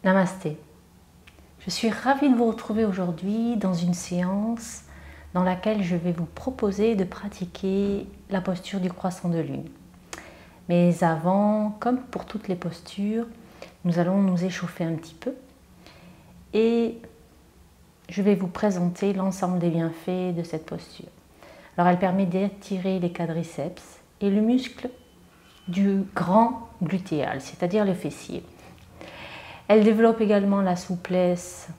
Namasté. Je suis ravie de vous retrouver aujourd'hui dans une séance dans laquelle je vais vous proposer de pratiquer la posture du croissant de lune. Mais avant, comme pour toutes les postures, nous allons nous échauffer un petit peu et je vais vous présenter l'ensemble des bienfaits de cette posture. Alors elle permet d'étirer les quadriceps et le muscle du grand glutéal, c'est-à-dire le fessier. Elle développe également la souplesse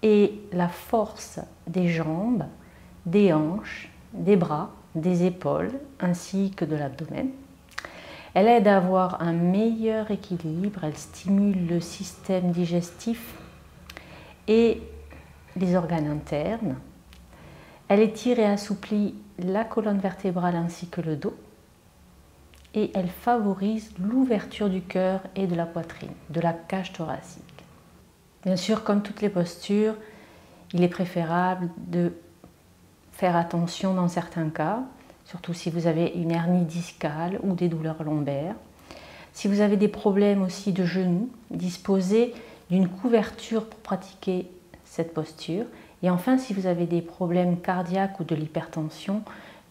et la force des jambes, des hanches, des bras, des épaules ainsi que de l'abdomen. Elle aide à avoir un meilleur équilibre, elle stimule le système digestif et les organes internes. Elle étire et assouplit la colonne vertébrale ainsi que le dos. Et elle favorise l'ouverture du cœur et de la poitrine, de la cage thoracique. Bien sûr, comme toutes les postures, il est préférable de faire attention dans certains cas, surtout si vous avez une hernie discale ou des douleurs lombaires. Si vous avez des problèmes aussi de genoux, disposez d'une couverture pour pratiquer cette posture. Et enfin, si vous avez des problèmes cardiaques ou de l'hypertension,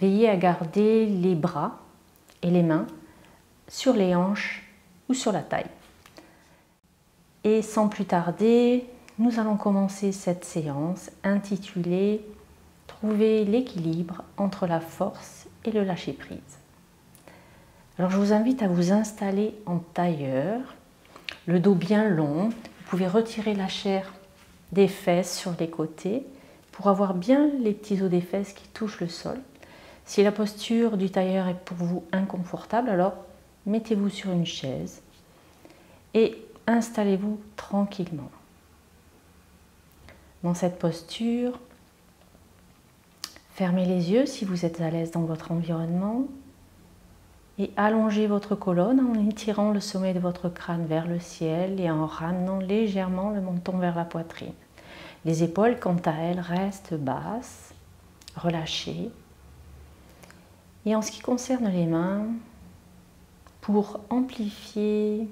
veillez à garder les bras et les mains sur les hanches ou sur la taille. Et sans plus tarder, nous allons commencer cette séance intitulée « Trouver l'équilibre entre la force et le lâcher-prise ». Alors je vous invite à vous installer en tailleur, le dos bien long. Vous pouvez retirer la chair des fesses sur les côtés pour avoir bien les petits os des fesses qui touchent le sol. Si la posture du tailleur est pour vous inconfortable, alors mettez-vous sur une chaise et installez-vous tranquillement. Dans cette posture, fermez les yeux si vous êtes à l'aise dans votre environnement et allongez votre colonne en étirant le sommet de votre crâne vers le ciel et en ramenant légèrement le menton vers la poitrine. Les épaules, quant à elles, restent basses, relâchées. Et en ce qui concerne les mains, pour amplifier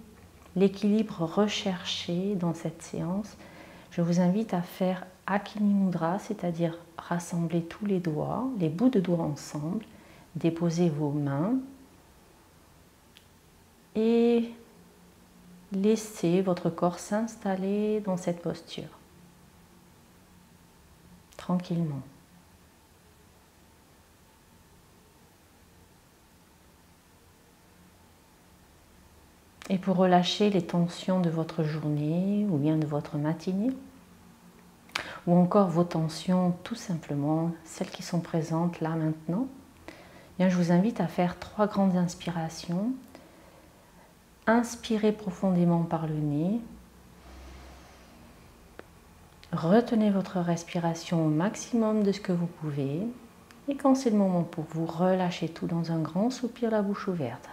l'équilibre recherché dans cette séance, je vous invite à faire Akini Mudra, c'est-à-dire rassembler tous les doigts, les bouts de doigts ensemble, déposer vos mains et laisser votre corps s'installer dans cette posture, tranquillement. Et pour relâcher les tensions de votre journée ou bien de votre matinée, ou encore vos tensions tout simplement, celles qui sont présentes là maintenant, bien, je vous invite à faire 3 grandes inspirations. Inspirez profondément par le nez. Retenez votre respiration au maximum de ce que vous pouvez. Et quand c'est le moment pour vous, relâchez tout dans un grand soupir, la bouche ouverte.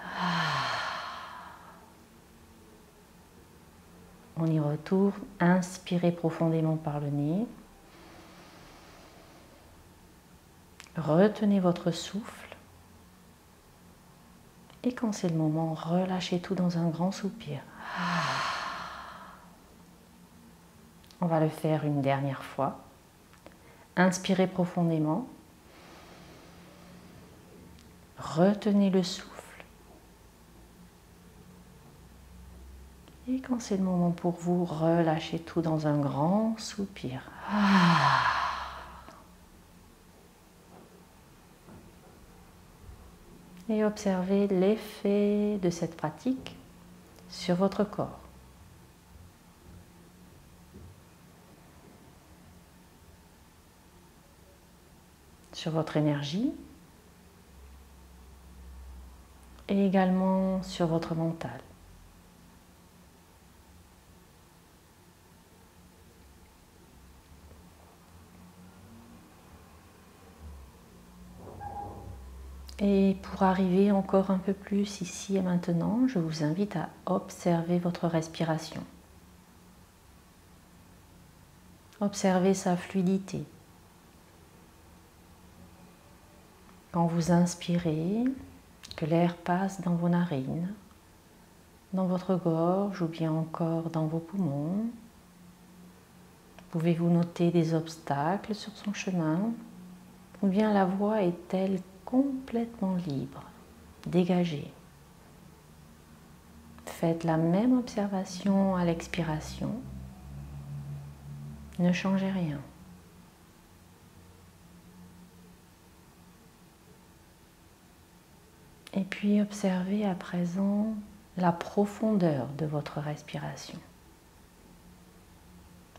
On y retourne, inspirez profondément par le nez. Retenez votre souffle. Et quand c'est le moment, relâchez tout dans un grand soupir. On va le faire une dernière fois. Inspirez profondément. Retenez le souffle. Et quand c'est le moment pour vous, relâchez tout dans un grand soupir. Et observez l'effet de cette pratique sur votre corps. Sur votre énergie et également sur votre mental. Et pour arriver encore un peu plus ici et maintenant, je vous invite à observer votre respiration. Observez sa fluidité. Quand vous inspirez, que l'air passe dans vos narines, dans votre gorge ou bien encore dans vos poumons. Pouvez-vous noter des obstacles sur son chemin ou bien la voie est-elle complètement libre, dégagée? Faites la même observation à l'expiration. Ne changez rien. Et puis observez à présent la profondeur de votre respiration.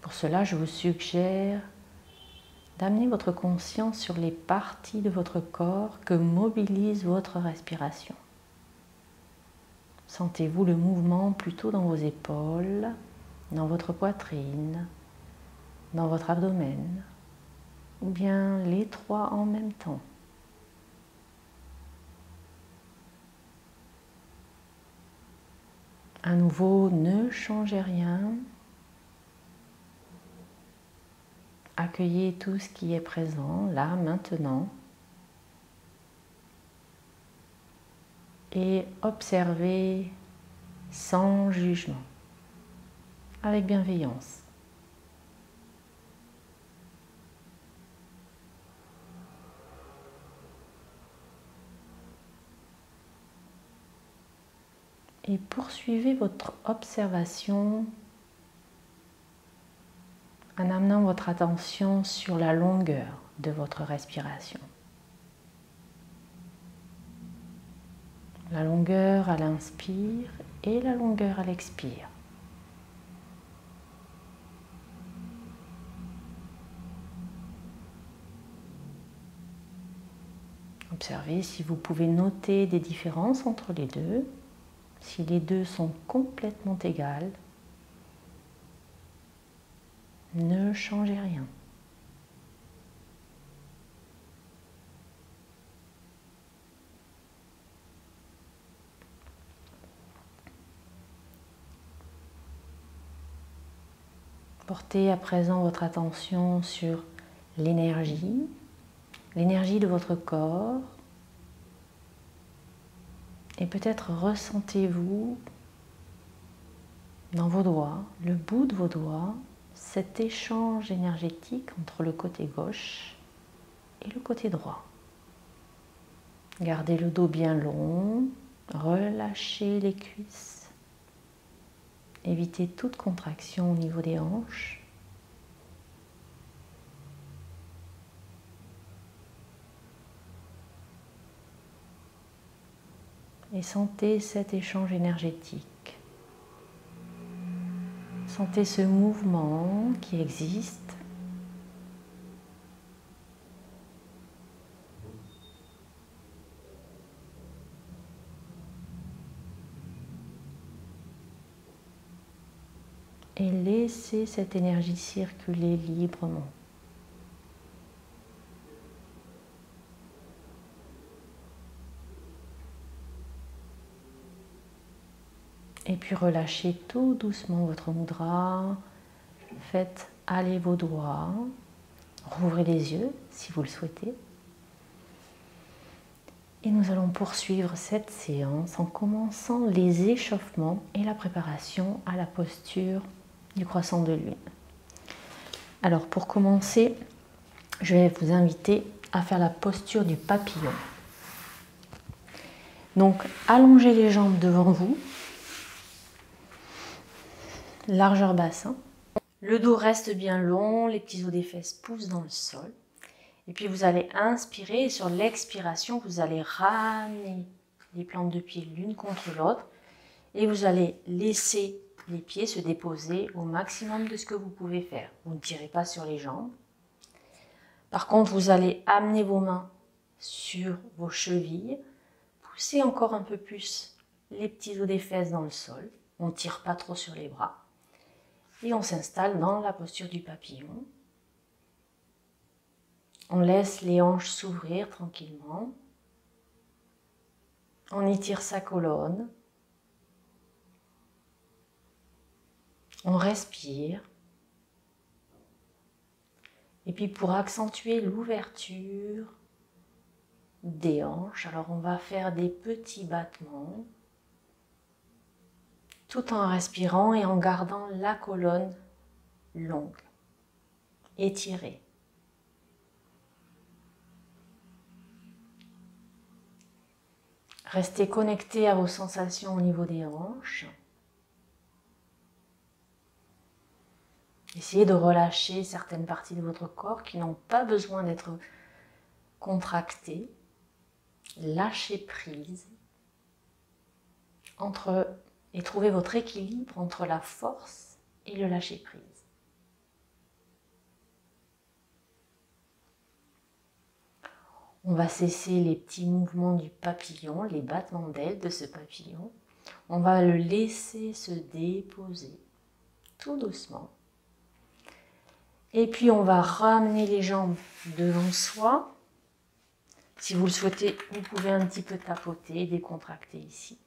Pour cela, je vous suggère d'amener votre conscience sur les parties de votre corps que mobilise votre respiration. Sentez-vous le mouvement plutôt dans vos épaules, dans votre poitrine, dans votre abdomen, ou bien les trois en même temps. À nouveau, ne changez rien. Accueillez tout ce qui est présent, là, maintenant. Et observez sans jugement, avec bienveillance. Et poursuivez votre observation en amenant votre attention sur la longueur de votre respiration. La longueur à l'inspire et la longueur à l'expire. Observez si vous pouvez noter des différences entre les deux. Si les deux sont complètement égales, ne changez rien. Portez à présent votre attention sur l'énergie de votre corps. Et peut-être ressentez-vous dans vos doigts, le bout de vos doigts, cet échange énergétique entre le côté gauche et le côté droit. Gardez le dos bien long, relâchez les cuisses, évitez toute contraction au niveau des hanches. Et sentez cet échange énergétique. Sentez ce mouvement qui existe. Et laissez cette énergie circuler librement. Et puis relâchez tout doucement votre mudra. Faites aller vos doigts. Rouvrez les yeux si vous le souhaitez. Et nous allons poursuivre cette séance en commençant les échauffements et la préparation à la posture du croissant de lune. Alors pour commencer, je vais vous inviter à faire la posture du papillon. Donc allongez les jambes devant vous. Largeur bassin. Le dos reste bien long, les petits os des fesses poussent dans le sol. Et puis vous allez inspirer et sur l'expiration, vous allez ramener les plantes de pied l'une contre l'autre. Et vous allez laisser les pieds se déposer au maximum de ce que vous pouvez faire. Vous ne tirez pas sur les jambes. Par contre, vous allez amener vos mains sur vos chevilles. Poussez encore un peu plus les petits os des fesses dans le sol. On ne tire pas trop sur les bras. Et on s'installe dans la posture du papillon. On laisse les hanches s'ouvrir tranquillement. On étire sa colonne. On respire. Et puis pour accentuer l'ouverture des hanches, alors on va faire des petits battements tout en respirant et en gardant la colonne longue, étirée. Restez connecté à vos sensations au niveau des hanches. Essayez de relâcher certaines parties de votre corps qui n'ont pas besoin d'être contractées. Lâchez prise et trouvez votre équilibre entre la force et le lâcher prise. On va cesser les petits mouvements du papillon, les battements d'ailes de ce papillon. On va le laisser se déposer tout doucement. Et puis on va ramener les jambes devant soi. Si vous le souhaitez, vous pouvez un petit peu tapoter, décontracter ici.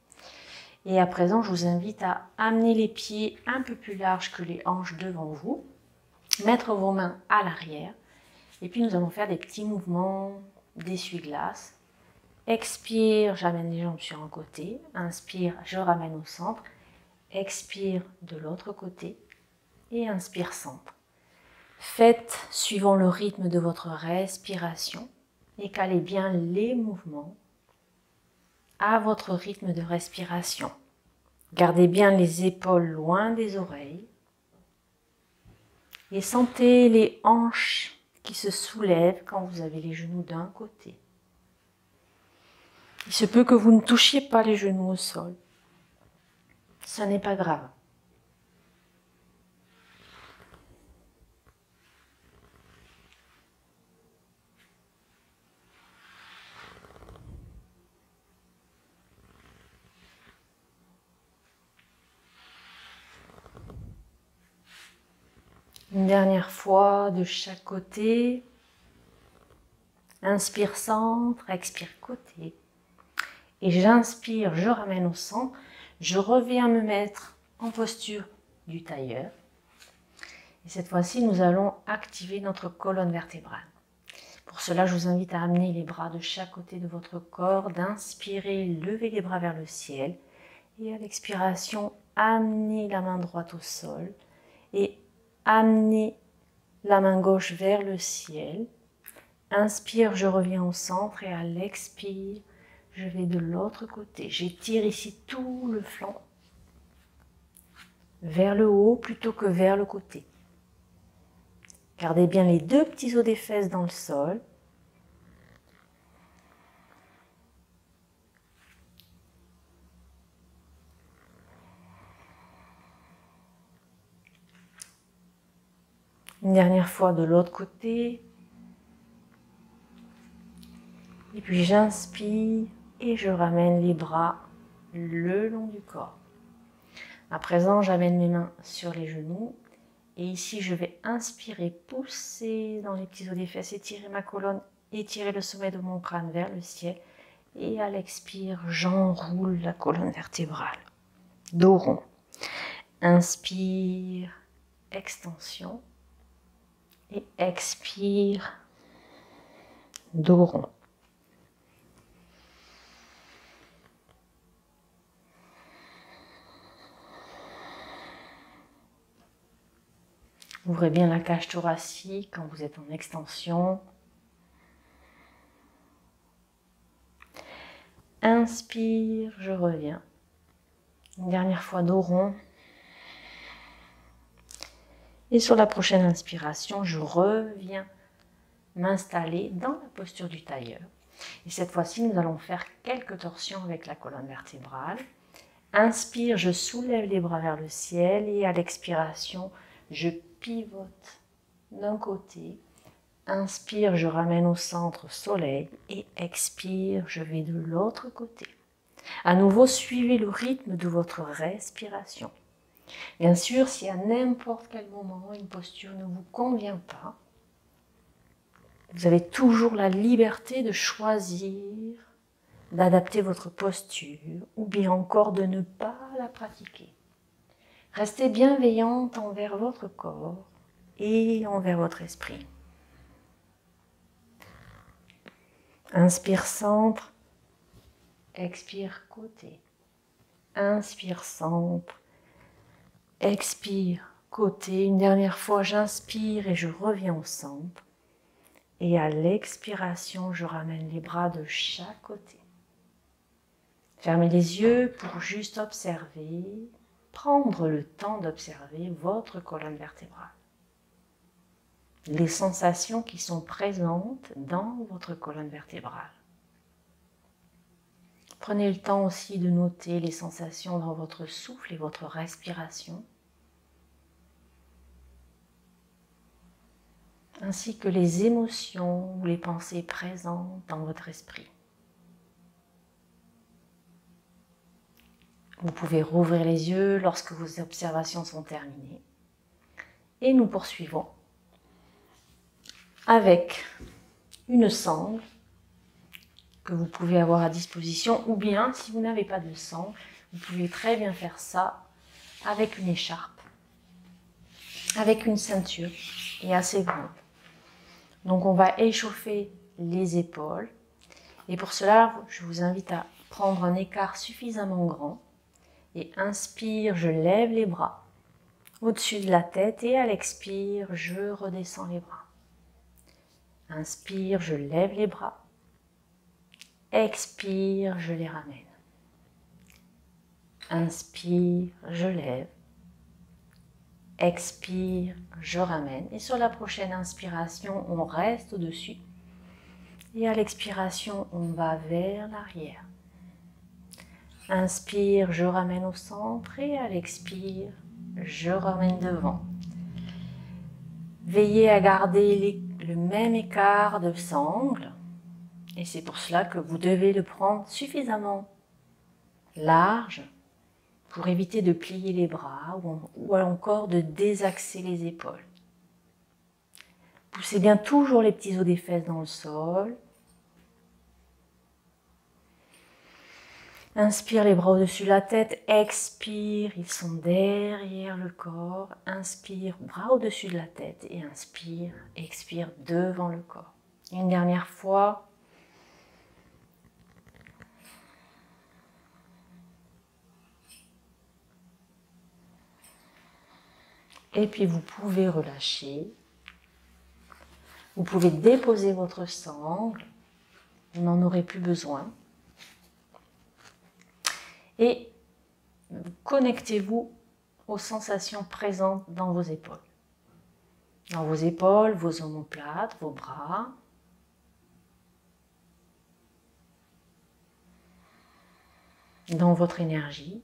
Et à présent, je vous invite à amener les pieds un peu plus larges que les hanches devant vous. Mettre vos mains à l'arrière. Et puis nous allons faire des petits mouvements d'essuie-glace. Expire, j'amène les jambes sur un côté. Inspire, je ramène au centre. Expire de l'autre côté. Et inspire, centre. Faites suivant le rythme de votre respiration et calez bien les mouvements à votre rythme de respiration. Gardez bien les épaules loin des oreilles et sentez les hanches qui se soulèvent quand vous avez les genoux d'un côté. Il se peut que vous ne touchiez pas les genoux au sol. Ce n'est pas grave. Une dernière fois de chaque côté. Inspire centre, expire côté. Et j'inspire, je ramène au centre. Je reviens me mettre en posture du tailleur. Et cette fois-ci, nous allons activer notre colonne vertébrale. Pour cela, je vous invite à amener les bras de chaque côté de votre corps, d'inspirer, lever les bras vers le ciel. Et à l'expiration, amener la main droite au sol et amener la main gauche vers le ciel. Inspire, je reviens au centre et à l'expire, je vais de l'autre côté. J'étire ici tout le flanc vers le haut plutôt que vers le côté. Gardez bien les deux petits os des fesses dans le sol. Une dernière fois de l'autre côté. Et puis j'inspire et je ramène les bras le long du corps. À présent, j'amène mes mains sur les genoux. Et ici, je vais inspirer, pousser dans les petits os des fesses, étirer ma colonne, étirer le sommet de mon crâne vers le ciel. Et à l'expire, j'enroule la colonne vertébrale. Dos rond. Inspire, extension. Et expire, dos rond. Ouvrez bien la cage thoracique quand vous êtes en extension. Inspire, je reviens. Une dernière fois dos rond. Et sur la prochaine inspiration, je reviens m'installer dans la posture du tailleur. Et cette fois-ci, nous allons faire quelques torsions avec la colonne vertébrale. Inspire, je soulève les bras vers le ciel et à l'expiration, je pivote d'un côté. Inspire, je ramène au centre soleil et expire, je vais de l'autre côté. À nouveau, suivez le rythme de votre respiration. Bien sûr, si à n'importe quel moment une posture ne vous convient pas, vous avez toujours la liberté de choisir, d'adapter votre posture ou bien encore de ne pas la pratiquer. Restez bienveillante envers votre corps et envers votre esprit. Inspire centre, expire côté. Inspire centre, expire côté. Une dernière fois, j'inspire et je reviens au centre. Et à l'expiration, je ramène les bras de chaque côté. Fermez les yeux pour juste observer, prendre le temps d'observer votre colonne vertébrale. Les sensations qui sont présentes dans votre colonne vertébrale. Prenez le temps aussi de noter les sensations dans votre souffle et votre respiration, ainsi que les émotions ou les pensées présentes dans votre esprit. Vous pouvez rouvrir les yeux lorsque vos observations sont terminées. Et nous poursuivons avec une sangle que vous pouvez avoir à disposition, ou bien si vous n'avez pas de sangle, vous pouvez très bien faire ça avec une écharpe, avec une ceinture et assez grande. Donc on va échauffer les épaules et pour cela je vous invite à prendre un écart suffisamment grand et inspire, je lève les bras au-dessus de la tête et à l'expire, je redescends les bras. Inspire, je lève les bras. Expire, je les ramène. Inspire, je lève. Expire, je ramène. Et sur la prochaine inspiration, on reste au-dessus. Et à l'expiration, on va vers l'arrière. Inspire, je ramène au centre. Et à l'expire, je ramène devant. Veillez à garder le même écart de sangle. Et c'est pour cela que vous devez le prendre suffisamment large pour éviter de plier les bras ou encore de désaxer les épaules. Poussez bien toujours les petits os des fesses dans le sol. Inspire les bras au-dessus de la tête, expire, ils sont derrière le corps. Inspire, bras au-dessus de la tête et inspire, expire devant le corps. Une dernière fois. Et puis vous pouvez relâcher. Vous pouvez déposer votre sangle. Vous n'en aurez plus besoin. Et connectez-vous aux sensations présentes dans vos épaules. Dans vos épaules, vos omoplates, vos bras. Dans votre énergie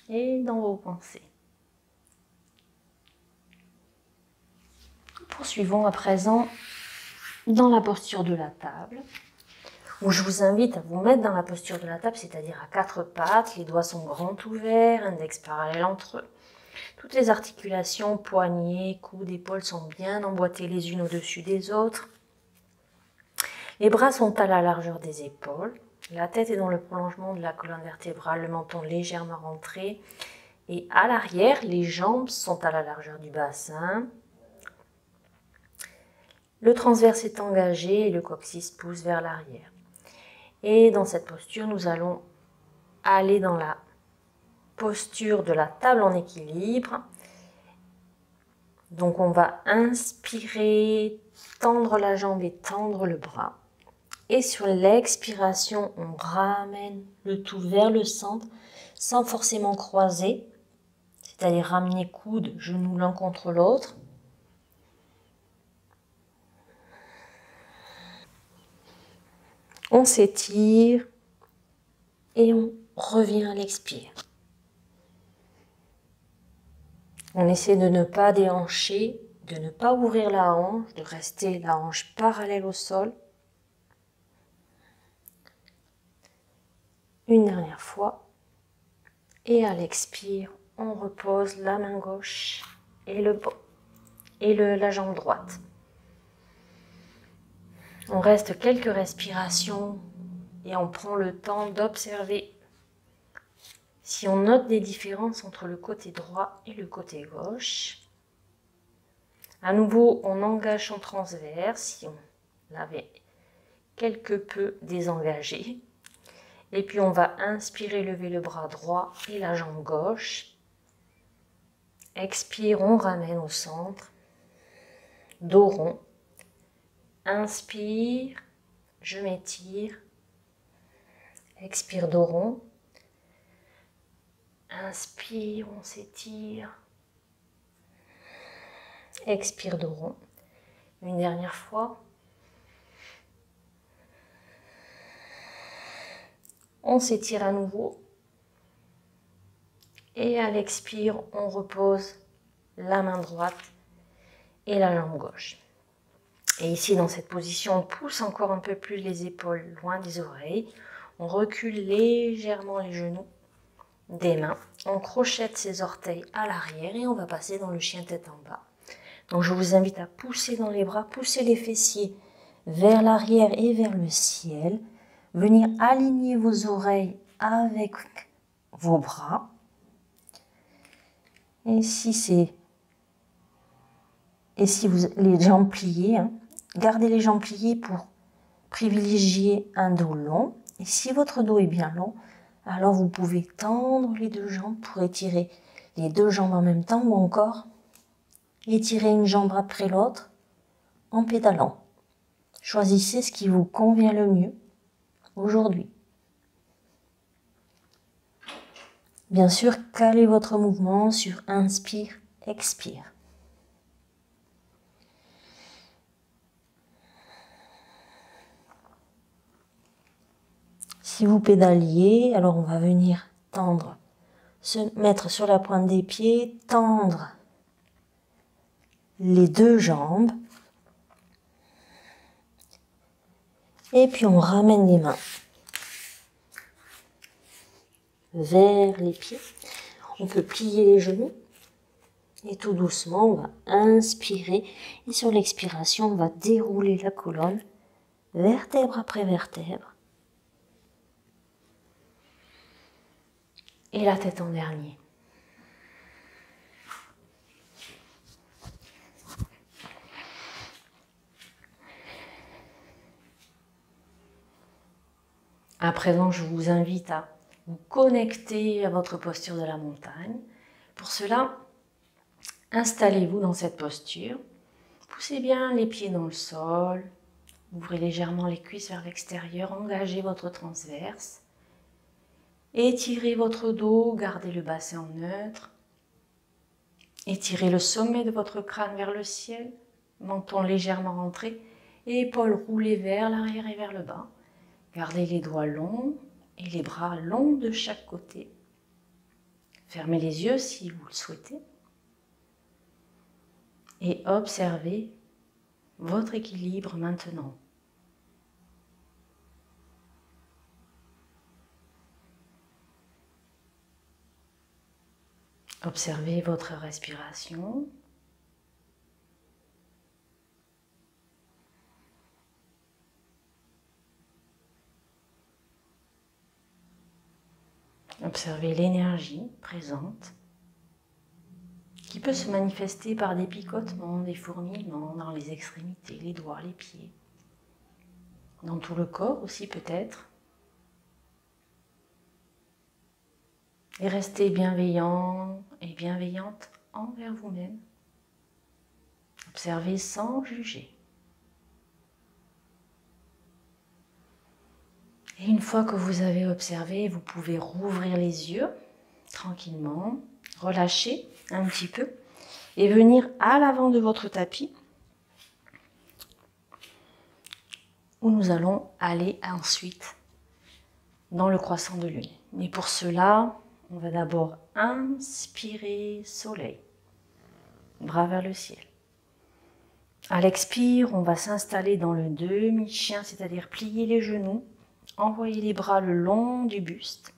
et dans vos pensées. Poursuivons à présent dans la posture de la table, où je vous invite à vous mettre dans la posture de la table, c'est-à-dire à quatre pattes, les doigts sont grands ouverts, index parallèle entre eux. Toutes les articulations, poignets, coudes, épaules sont bien emboîtées les unes au-dessus des autres. Les bras sont à la largeur des épaules, la tête est dans le prolongement de la colonne vertébrale, le menton légèrement rentré. Et à l'arrière, les jambes sont à la largeur du bassin. Le transverse est engagé et le coccyx pousse vers l'arrière. Et dans cette posture, nous allons aller dans la posture de la table en équilibre. Donc on va inspirer, tendre la jambe et tendre le bras. Et sur l'expiration, on ramène le tout vers le centre sans forcément croiser. C'est-à-dire ramener coude, genoux l'un contre l'autre. On s'étire et on revient à l'expire. On essaie de ne pas déhancher, de ne pas ouvrir la hanche, de rester la hanche parallèle au sol. Une dernière fois. Et à l'expire, on repose la main gauche et la jambe droite. On reste quelques respirations et on prend le temps d'observer si on note des différences entre le côté droit et le côté gauche. À nouveau, on engage son transverse si on l'avait quelque peu désengagé. Et puis on va inspirer, lever le bras droit et la jambe gauche. Expire, on ramène au centre. Dos rond. Inspire, je m'étire. Expire, dos rond. Inspire, on s'étire. Expire, dos rond. Une dernière fois. On s'étire à nouveau. Et à l'expire, on repose la main droite et la jambe gauche. Et ici, dans cette position, on pousse encore un peu plus les épaules loin des oreilles. On recule légèrement les genoux des mains. On crochette ses orteils à l'arrière et on va passer dans le chien tête en bas. Donc, je vous invite à pousser dans les bras, pousser les fessiers vers l'arrière et vers le ciel. Venir aligner vos oreilles avec vos bras. Et si vous les jambes pliées, gardez les jambes pliées pour privilégier un dos long. Et si votre dos est bien long, alors vous pouvez tendre les deux jambes pour étirer les deux jambes en même temps ou encore étirer une jambe après l'autre en pédalant. Choisissez ce qui vous convient le mieux aujourd'hui. Bien sûr, calez votre mouvement sur inspire, expire. Si vous pédaliez, alors on va venir tendre, se mettre sur la pointe des pieds, tendre les deux jambes. Et puis on ramène les mains vers les pieds. On peut plier les genoux. Et tout doucement, on va inspirer. Et sur l'expiration, on va dérouler la colonne, vertèbre après vertèbre. Et la tête en dernier. À présent, je vous invite à vous connecter à votre posture de la montagne. Pour cela, installez-vous dans cette posture. Poussez bien les pieds dans le sol. Ouvrez légèrement les cuisses vers l'extérieur. Engagez votre transverse. Étirez votre dos. Gardez le bassin en neutre. Étirez le sommet de votre crâne vers le ciel. Menton légèrement rentré. Et épaules roulées vers l'arrière et vers le bas. Gardez les doigts longs et les bras longs de chaque côté. Fermez les yeux si vous le souhaitez. Et observez votre équilibre maintenant. Observez votre respiration. Observez l'énergie présente qui peut se manifester par des picotements, des fourmillements dans les extrémités, les doigts, les pieds, dans tout le corps aussi peut-être. Et restez bienveillant et bienveillante envers vous-même. Observez sans juger. Et une fois que vous avez observé, vous pouvez rouvrir les yeux tranquillement, relâcher un petit peu et venir à l'avant de votre tapis où nous allons aller ensuite dans le croissant de lune. Mais pour cela, on va d'abord inspirer soleil, bras vers le ciel. À l'expire, on va s'installer dans le demi-chien, c'est-à-dire plier les genoux, envoyer les bras le long du buste.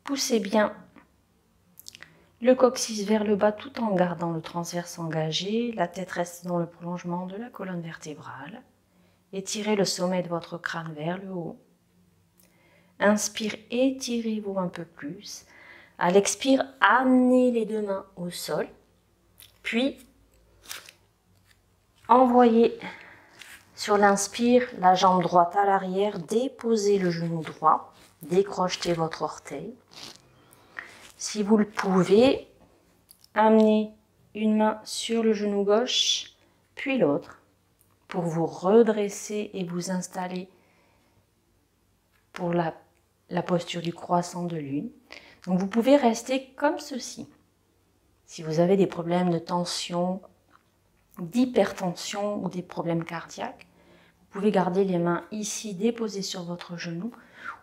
Poussez bien le coccyx vers le bas tout en gardant le transverse engagé. La tête reste dans le prolongement de la colonne vertébrale. Étirez le sommet de votre crâne vers le haut. Inspire, étirez-vous un peu plus. À l'expire, amenez les deux mains au sol. Puis, envoyez Sur l'inspire, la jambe droite à l'arrière, déposez le genou droit, décrochetez votre orteil. Si vous le pouvez, amenez une main sur le genou gauche, puis l'autre, pour vous redresser et vous installer pour la posture du croissant de lune. Donc vous pouvez rester comme ceci. Si vous avez des problèmes de tension, d'hypertension ou des problèmes cardiaques, vous pouvez garder les mains ici déposées sur votre genou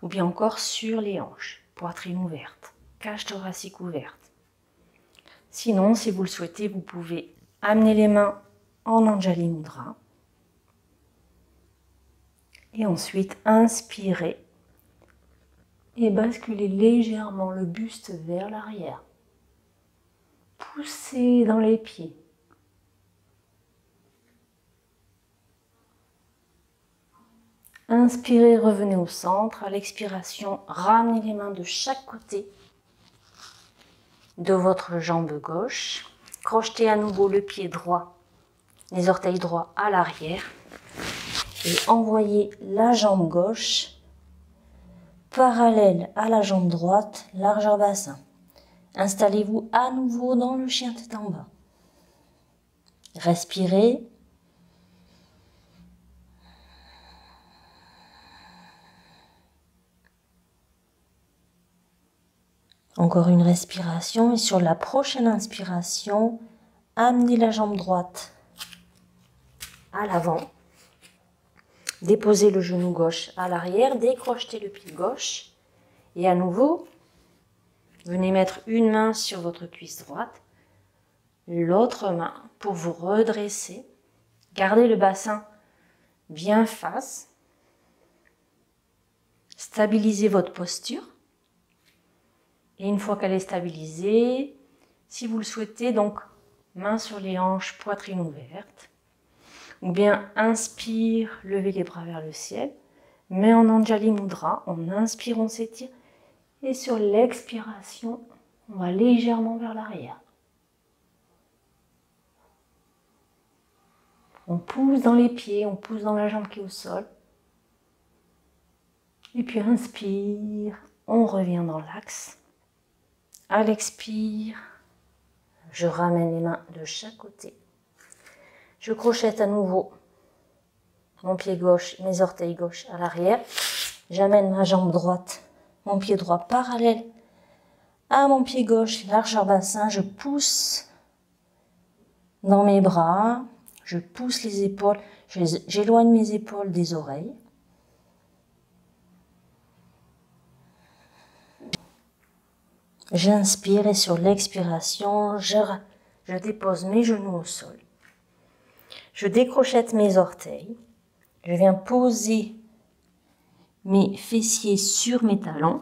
ou bien encore sur les hanches, poitrine ouverte, cage thoracique ouverte. Sinon, si vous le souhaitez, vous pouvez amener les mains en Anjali Mudra et ensuite inspirer et basculer légèrement le buste vers l'arrière. Poussez dans les pieds. Inspirez, revenez au centre. À l'expiration, ramenez les mains de chaque côté de votre jambe gauche. Crochetez à nouveau le pied droit, les orteils droits à l'arrière. Et envoyez la jambe gauche parallèle à la jambe droite, largeur bassin. Installez-vous à nouveau dans le chien tête en bas. Respirez. Encore une respiration et sur la prochaine inspiration, amenez la jambe droite à l'avant. Déposez le genou gauche à l'arrière, décrochetez le pied gauche et à nouveau, venez mettre une main sur votre cuisse droite, l'autre main pour vous redresser. Gardez le bassin bien face. Stabilisez votre posture. Et une fois qu'elle est stabilisée, si vous le souhaitez, donc main sur les hanches, poitrine ouverte. Ou bien inspire, levez les bras vers le ciel. Mais en Anjali Mudra, on inspire, on s'étire. Et sur l'expiration, on va légèrement vers l'arrière. On pousse dans les pieds, on pousse dans la jambe qui est au sol. Et puis inspire, on revient dans l'axe. À l'expire, je ramène les mains de chaque côté. Je crochette à nouveau mon pied gauche, mes orteils gauche à l'arrière. J'amène ma jambe droite, mon pied droit parallèle à mon pied gauche, largeur bassin. Je pousse dans mes bras, je pousse les épaules, j'éloigne mes épaules des oreilles. J'inspire et sur l'expiration, je dépose mes genoux au sol. Je décrochette mes orteils. Je viens poser mes fessiers sur mes talons.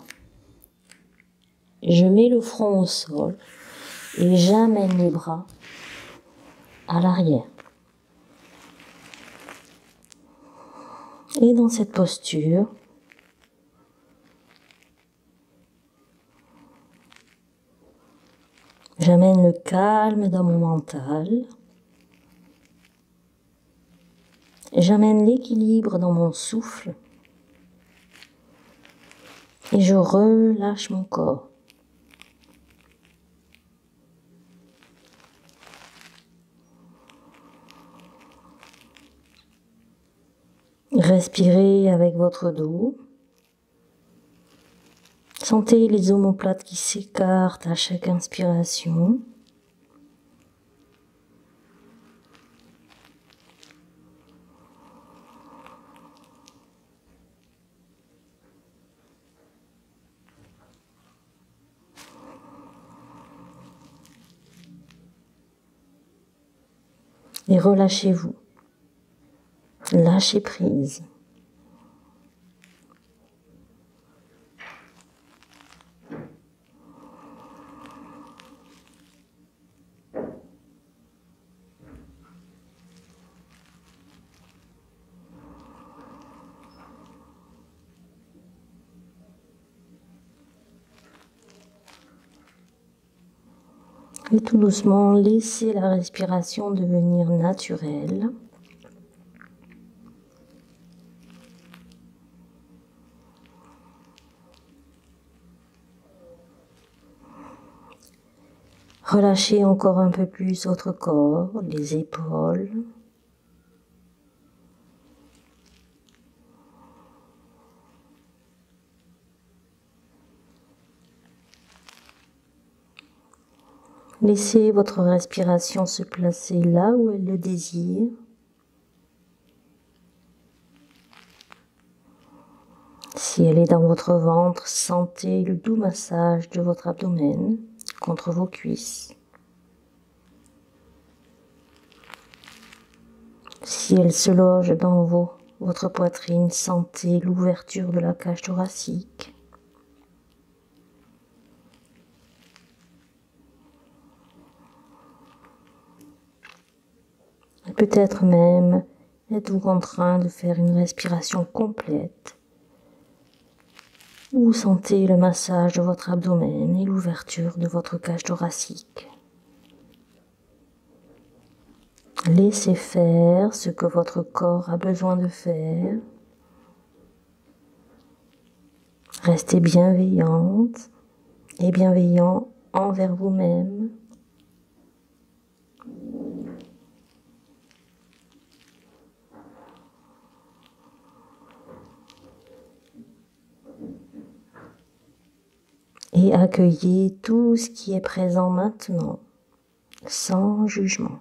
Je mets le front au sol et j'amène les bras à l'arrière. Et dans cette posture, j'amène le calme dans mon mental. J'amène l'équilibre dans mon souffle. Et je relâche mon corps. Respirez avec votre dos. Sentez les omoplates qui s'écartent à chaque inspiration. Et relâchez-vous. Lâchez prise. Et tout doucement, laissez la respiration devenir naturelle. Relâchez encore un peu plus votre corps, les épaules. Laissez votre respiration se placer là où elle le désire. Si elle est dans votre ventre, sentez le doux massage de votre abdomen contre vos cuisses. Si elle se loge dans votre poitrine, sentez l'ouverture de la cage thoracique. Peut-être même êtes-vous contraint de faire une respiration complète. Vous sentez le massage de votre abdomen et l'ouverture de votre cage thoracique. Laissez faire ce que votre corps a besoin de faire. Restez bienveillante et bienveillant envers vous-même. Et accueillez tout ce qui est présent maintenant, sans jugement.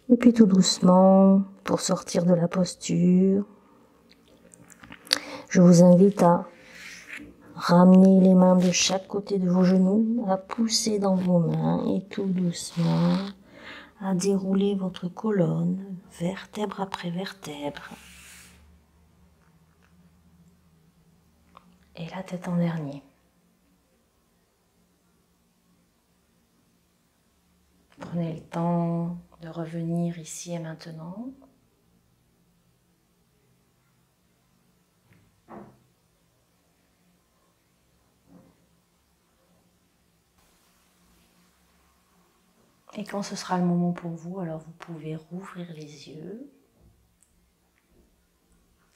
Et puis tout doucement, pour sortir de la posture, je vous invite à ramener les mains de chaque côté de vos genoux, à pousser dans vos mains et tout doucement à dérouler votre colonne, vertèbre après vertèbre. Et la tête en dernier. Prenez le temps de revenir ici et maintenant. Et quand ce sera le moment pour vous, alors vous pouvez rouvrir les yeux,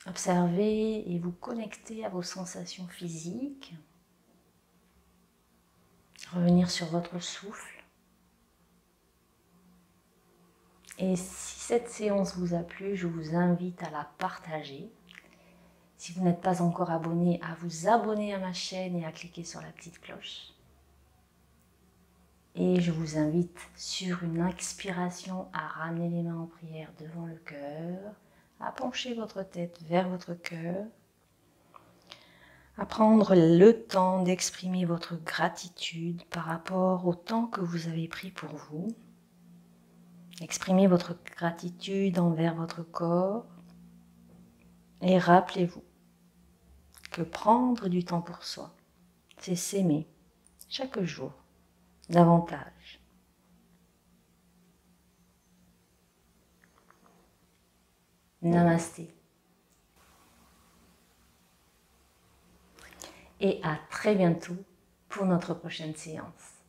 observer et vous connecter à vos sensations physiques, revenir sur votre souffle. Et si cette séance vous a plu, je vous invite à la partager. Si vous n'êtes pas encore abonné, à vous abonner à ma chaîne et à cliquer sur la petite cloche. Et je vous invite sur une expiration à ramener les mains en prière devant le cœur, à pencher votre tête vers votre cœur, à prendre le temps d'exprimer votre gratitude par rapport au temps que vous avez pris pour vous. Exprimez votre gratitude envers votre corps et rappelez-vous que prendre du temps pour soi, c'est s'aimer chaque jour davantage. Namasté. Et à très bientôt pour notre prochaine séance.